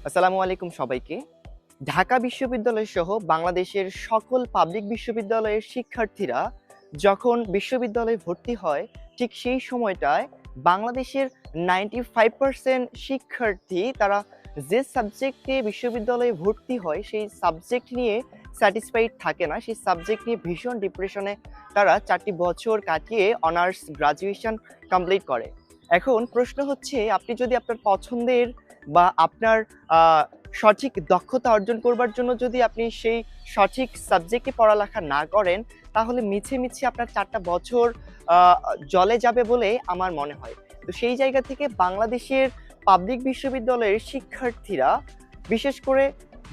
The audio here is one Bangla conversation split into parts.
আসসালামু আলাইকুম সবাইকে। ঢাকা বিশ্ববিদ্যালয় সহ বাংলাদেশের সকল পাবলিক বিশ্ববিদ্যালয়ের শিক্ষার্থীরা যখন বিশ্ববিদ্যালয়ে ভর্তি হয়, ঠিক সেই সময়টায় বাংলাদেশের 95% শিক্ষার্থী তারা যে সাবজেক্টে বিশ্ববিদ্যালয়ে ভর্তি হয়, সেই সাবজেক্ট নিয়ে স্যাটিসফাইড থাকে না। সেই সাবজেক্ট নিয়ে ভীষণ ডিপ্রেশনে তারা 4টি বছর কাটিয়ে অনার্স গ্র্যাজুয়েশন কমপ্লিট করে। এখন প্রশ্ন হচ্ছে, আপনি যদি আপনার পছন্দের বা আপনার আ সঠিক দক্ষতা অর্জন করবার জন্য যদি আপনি সেই সঠিক সাবজেক্টে পড়ালেখা না করেন, তাহলে মিছে আপনার ৪ টা বছর আ জলে যাবে বলে আমার মনে হয়। তো সেই জায়গা থেকে বাংলাদেশের পাবলিক বিশ্ববিদ্যালয়ের শিক্ষার্থীরা, বিশেষ করে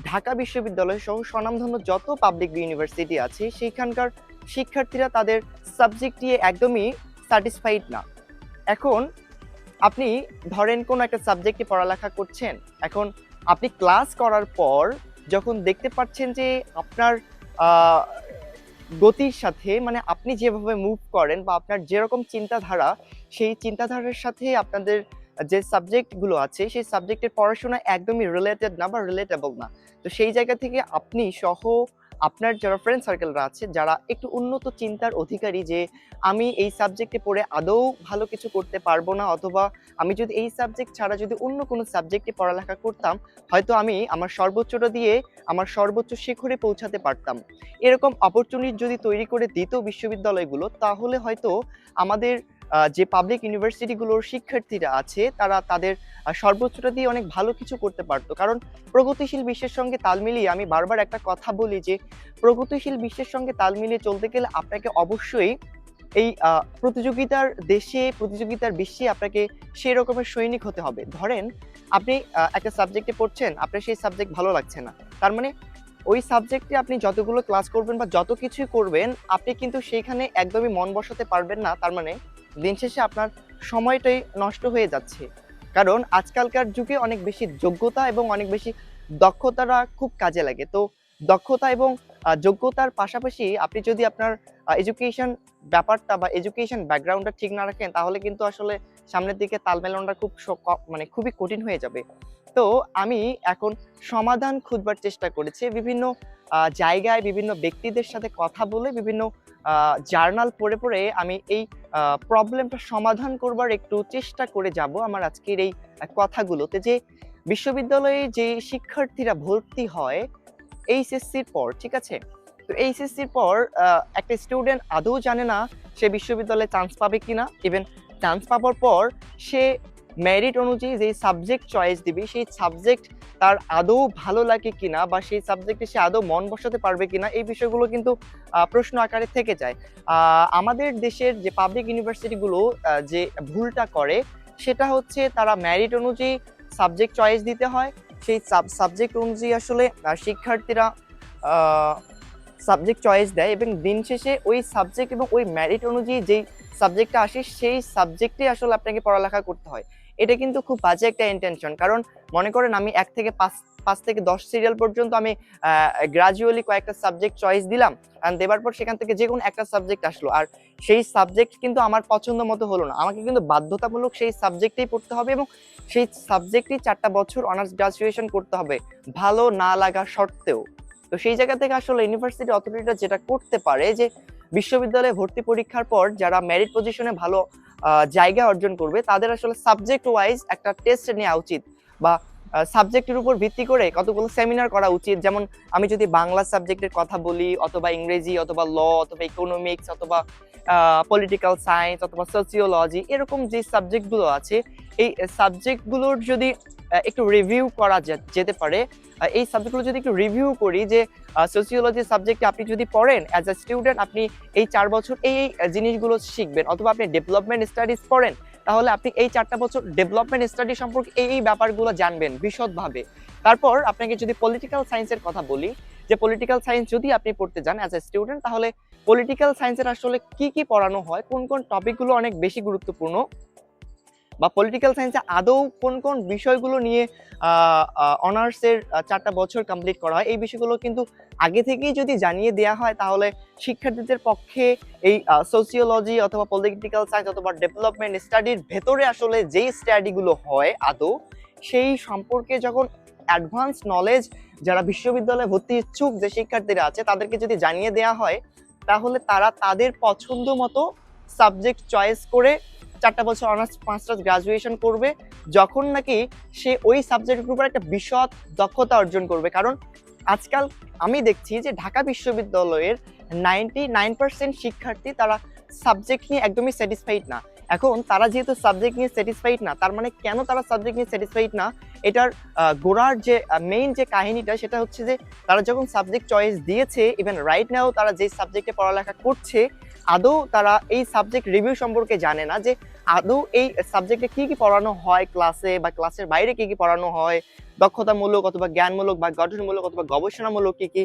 ঢাকা বিশ্ববিদ্যালয় সহ স্বনামধন্য যত পাবলিক ইউনিভার্সিটি আছে, সেইখানকার শিক্ষার্থীরা তাদের সাবজেক্ট নিয়ে একদমই স্যাটিসফাইড না। এখন আপনি ধরেন কোনো একটা সাবজেক্টে পড়ালেখা করছেন। এখন আপনি ক্লাস করার পর যখন দেখতে পাচ্ছেন যে আপনার আ গতির সাথে, মানে আপনি যেভাবে মুভ করেন বা আপনার যেরকম চিন্তাধারা, সেই চিন্তাধারার সাথে আপনাদের যে সাবজেক্ট গুলো আছে, সেই সাবজেক্টের পড়াশোনা একদমই রিলেটেড না বা রিলেটেবল না। তো সেই জায়গা থেকে আপনি সহ আপনার যারা ফ্রেন্ড সার্কেলরা আছে, যারা একটু উন্নত চিন্তার অধিকারী, যে আমি এই সাবজেক্টে পড়ে আদৌ ভালো কিছু করতে পারবো না, অথবা আমি যদি এই সাবজেক্ট ছাড়া যদি অন্য কোনো সাবজেক্টে পড়ালেখা করতাম, হয়তো আমি আমার সর্বোচ্চটা দিয়ে আমার সর্বোচ্চ শিখরে পৌঁছাতে পারতাম। এরকম অপরচুনিটি যদি তৈরি করে দিত বিশ্ববিদ্যালয়গুলো, তাহলে হয়তো আমাদের যে পাবলিক ইউনিভার্সিটিগুলোর শিক্ষার্থীরা আছে, তারা তাদের সর্বোচ্চটা দিয়ে অনেক ভালো কিছু করতে পারত। কারণ প্রগতিশীল বিশ্বের সঙ্গে তাল মিলিয়ে আমি বারবার একটা কথা বলি যে, প্রগতিশীল বিশ্বের সঙ্গে তাল মিলিয়ে চলতে গেলে আপনাকে অবশ্যই এই প্রতিযোগিতার দেশে, প্রতিযোগিতার বিশ্বে আপনাকে সেই রকমের সৈনিক হতে হবে। ধরেন আপনি একটা সাবজেক্টে পড়ছেন, আপনার সেই সাবজেক্ট ভালো লাগছে না। তার মানে ওই সাবজেক্টে আপনি যতগুলো ক্লাস করবেন বা যত কিছুই করবেন, আপনি কিন্তু সেইখানে একদমই মন বসাতে পারবেন না। তার মানে দিন শেষে আপনার সময়টাই নষ্ট হয়ে যাচ্ছে। কারণ আজকালকার যুগে অনেক বেশি যোগ্যতা এবং অনেক বেশি দক্ষতাটা খুব কাজে লাগে। তো দক্ষতা এবং যোগ্যতার পাশাপাশি আপনি যদি আপনার এডুকেশন ব্যাপারটা বা এডুকেশন ব্যাকগ্রাউন্ডটা ঠিক না রাখেন, তাহলে কিন্তু আসলে সামনের দিকে তাল মেলানোটা খুব মানে খুবই কঠিন হয়ে যাবে। তো আমি এখন সমাধান খুঁজবার চেষ্টা করেছি বিভিন্ন জায়গায়, বিভিন্ন ব্যক্তিদের সাথে কথা বলে, বিভিন্ন জার্নাল পড়ে আমি এই প্রবলেমটা সমাধান করবার একটু চেষ্টা করে যাব আমার আজকের এই কথাগুলোতে। যে বিশ্ববিদ্যালয়ে যে শিক্ষার্থীরা ভর্তি হয় এইচএসসির পর, ঠিক আছে? তো এইচএসসির পর একটা স্টুডেন্ট আদৌ জানে না সে বিশ্ববিদ্যালয়ে চান্স পাবে কিনা। ইভেন চান্স পাবার পর সে মেরিট অনুযায়ী যেই সাবজেক্ট চয়েস দিবে, সেই সাবজেক্ট তার আদৌ ভালো লাগে কিনা বা সেই সাবজেক্টে সে আদৌ মন বসাতে পারবে কিনা, এই বিষয়গুলো কিন্তু প্রশ্ন আকারে থেকে যায়। আমাদের দেশের যে পাবলিক ইউনিভার্সিটিগুলো যে ভুলটা করে, সেটা হচ্ছে তারা মেরিট অনুযায়ী সাবজেক্ট চয়েস দিতে হয়। সেই সাবজেক্ট অনুযায়ী আসলে শিক্ষার্থীরা সাবজেক্ট চয়েস দেয় এবং দিন শেষে ওই সাবজেক্ট এবং ওই মেরিট অনুযায়ী যেই সাবজেক্টটা আসে, সেই সাবজেক্টে আসলে আপনাকে পড়ালেখা করতে হয়। এটা কিন্তু খুব বাজে একটা ইন্টেনশন। কারণ মনে করেন আমি ১ থেকে ৫ থেকে ১০ সিরিয়াল পর্যন্ত আমি গ্র্যাজুয়ালি কয়েকটা সাবজেক্ট চয়েস দিলাম। দেবার পর সেখান থেকে যেকোনো একটা সাবজেক্ট আসলো। আর সেই সাবজেক্ট কিন্তু আমার পছন্দ মতো হলো না। আমাকে কিন্তু বাধ্যতামূলক সেই সাবজেক্টেই পড়তে হবে এবং সেই সাবজেক্টেই ৪ টা বছর অনার্স গ্র্যাজুয়েশন করতে হবে, ভালো না লাগা সত্ত্বেও। তো সেই জায়গা থেকে আসলে ইউনিভার্সিটি অথরিটিরা যেটা করতে পারে, যে বিশ্ববিদ্যালয়ে ভর্তি পরীক্ষার পর যারা মেরিট পজিশনে ভালো জায়গা অর্জন করবে, তাদের আসলে সাবজেক্ট ওয়াইজ একটা টেস্ট নেওয়া উচিত, বা সাবজেক্টের উপর ভিত্তি করে কতগুলো সেমিনার করা উচিত। যেমন আমি যদি বাংলা সাবজেক্টের কথা বলি, অথবা ইংরেজি, অথবা ল, অথবা ইকোনমিক্স, অথবা পলিটিক্যাল সায়েন্স, অথবা সোসিওলজি, এরকম যে সাবজেক্টগুলো আছে, এই সাবজেক্টগুলোর যদি একটু রিভিউ করা যেতে পারে। এই সাবজেক্টগুলো যদি একটু রিভিউ করি, যে সোসিওলজি সাবজেক্টে আপনি যদি পড়েন অ্যাজ আ স্টুডেন্ট, আপনি এই ৪ বছর এই জিনিসগুলো শিখবেন, অথবা আপনি ডেভেলপমেন্ট স্টাডিজ পড়েন, তাহলে আপনি এই ৪ টা বছর ডেভেলপমেন্ট স্টাডি সম্পর্কে এই ব্যাপারগুলো জানবেন বিশদভাবে। তারপর আপনাকে যদি পলিটিক্যাল সায়েন্সের কথা বলি, যে পলিটিক্যাল সায়েন্স যদি আপনি পড়তে যান অ্যাজ আ স্টুডেন্ট, তাহলে পলিটিক্যাল সায়েন্সের আসলে কি পড়ানো হয়, কোন টপিকগুলো অনেক বেশি গুরুত্বপূর্ণ, বা পলিটিক্যাল সায়েন্সে আদৌ কোন বিষয়গুলো নিয়ে অনার্সের ৪ টা বছর কমপ্লিট করা হয়, এই বিষয়গুলো কিন্তু আগে থেকেই যদি জানিয়ে দেয়া হয়, তাহলে শিক্ষার্থীদের পক্ষে এই সোসিওলজি, অথবা পলিটিক্যাল সায়েন্স, অথবা ডেভেলপমেন্ট স্টাডির ভেতরে আসলে যেই স্টাডিগুলো হয় আদৌ, সেই সম্পর্কে যখন অ্যাডভান্স নলেজ যারা বিশ্ববিদ্যালয়ে ভর্তি ইচ্ছুক যে শিক্ষার্থীরা আছে তাদেরকে যদি জানিয়ে দেওয়া হয়, তাহলে তারা তাদের পছন্দ মতো সাবজেক্ট চয়েস করে 4টা বছর অনার্স মাস্টার্স গ্রাজুয়েশন করবে, যখন নাকি সে ওই সাবজেক্টের উপর একটা বিশদ দক্ষতা অর্জন করবে। কারণ আজকাল আমি দেখছি যে ঢাকা বিশ্ববিদ্যালয়ের 99% শিক্ষার্থী তারা সাবজেক্ট নিয়ে একদমই স্যাটিসফাইড না। এখন তারা যেহেতু সাবজেক্ট নিয়ে স্যাটিসফাইড না, তার মানে কেন তারা সাবজেক্ট নিয়ে স্যাটিসফাইড না, এটার গোড়ার যে মেইন যে কাহিনীটা সেটা হচ্ছে যে তারা যখন সাবজেক্ট চয়েস দিয়েছে, ইভেন রাইট নাও তারা যে সাবজেক্টে পড়ালেখা করছে, আদৌ তারা এই সাবজেক্ট রিভিউ সম্পর্কে জানে না যে আদৌ এই সাবজেক্টে কি কি পড়ানো হয় ক্লাসে, বা ক্লাসের বাইরে কি কি পড়ানো হয়, দক্ষতামূলক অথবা জ্ঞানমূলক বা গঠনমূলক অথবা গবেষণামূলক কি কি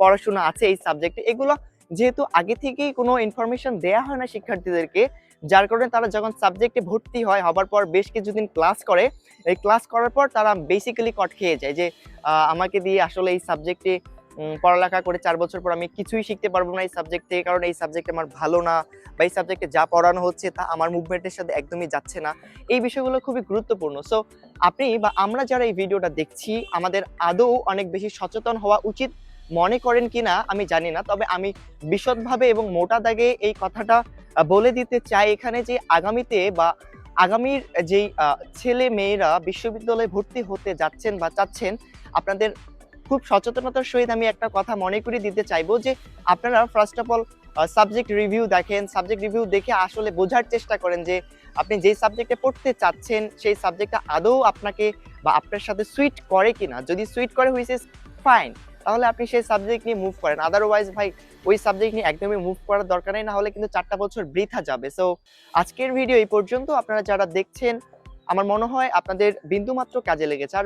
পড়াশোনা আছে এই সাবজেক্টে। এগুলো যেহেতু আগে থেকেই কোনো ইনফরমেশন দেয়া হয় না শিক্ষার্থীদেরকে, যার কারণে তারা যখন সাবজেক্টে ভর্তি হয়, হবার পর বেশ কিছুদিন ক্লাস করে, এই ক্লাস করার পর তারা বেসিক্যালি কট খেয়ে যায় যে আমাকে দিয়ে আসলে এই সাবজেক্টে পড়ালেখা করে 4 বছর পর আমি কিছুই শিখতে পারবো না এই সাবজেক্ট থেকে, কারণ এই সাবজেক্ট আমার ভালো না, বা এই সাবজেক্টে যা পড়ানো হচ্ছে তা আমার মুভমেন্টের সাথে একদমই যাচ্ছে না। এই বিষয়গুলো খুবই গুরুত্বপূর্ণ। সো আপনি বা আমরা যারা এই ভিডিওটা দেখছি, আমাদের আদৌ অনেক বেশি সচেতন হওয়া উচিত মনে করেন কিনা আমি জানি না, তবে আমি বিশদভাবে এবং মোটা দাগে এই কথাটা বলে দিতে চাই এখানে যে আগামীতে বা আগামীর যেই ছেলে মেয়েরা বিশ্ববিদ্যালয়ে ভর্তি হতে যাচ্ছেন বা চাচ্ছেন, আপনাদের খুব সচেতনতার সহিত আমি একটা কথা মনে করিয়ে দিতে চাইবো যে আপনারা first of all subject review দেখেন। সাবজেক্ট রিভিউ দেখে আসলে বোঝার চেষ্টা করেন যে আপনি যেই সাবজেক্টে পড়তে চাচ্ছেন সেই সাবজেক্টটা আদৌ আপনাকে বা আপনার সাথে সুইট করে কিনা। যদি সুইট করে হুইচ ইজ ফাইন, তাহলে আপনি সেই সাবজেক্ট নিয়ে মুভ করেন। আদারওয়াইজ ভাই ওই সাবজেক্ট নিয়ে একদমই মুভ করার দরকার নেই, না হলে কিন্তু 4টা বছর বৃথা যাবে। সো আজকের ভিডিও এই পর্যন্ত। আপনারা যারা দেখছেন, আমার মনে হয় আপনাদের বিন্দুমাত্র কাজে লেগেছে। আর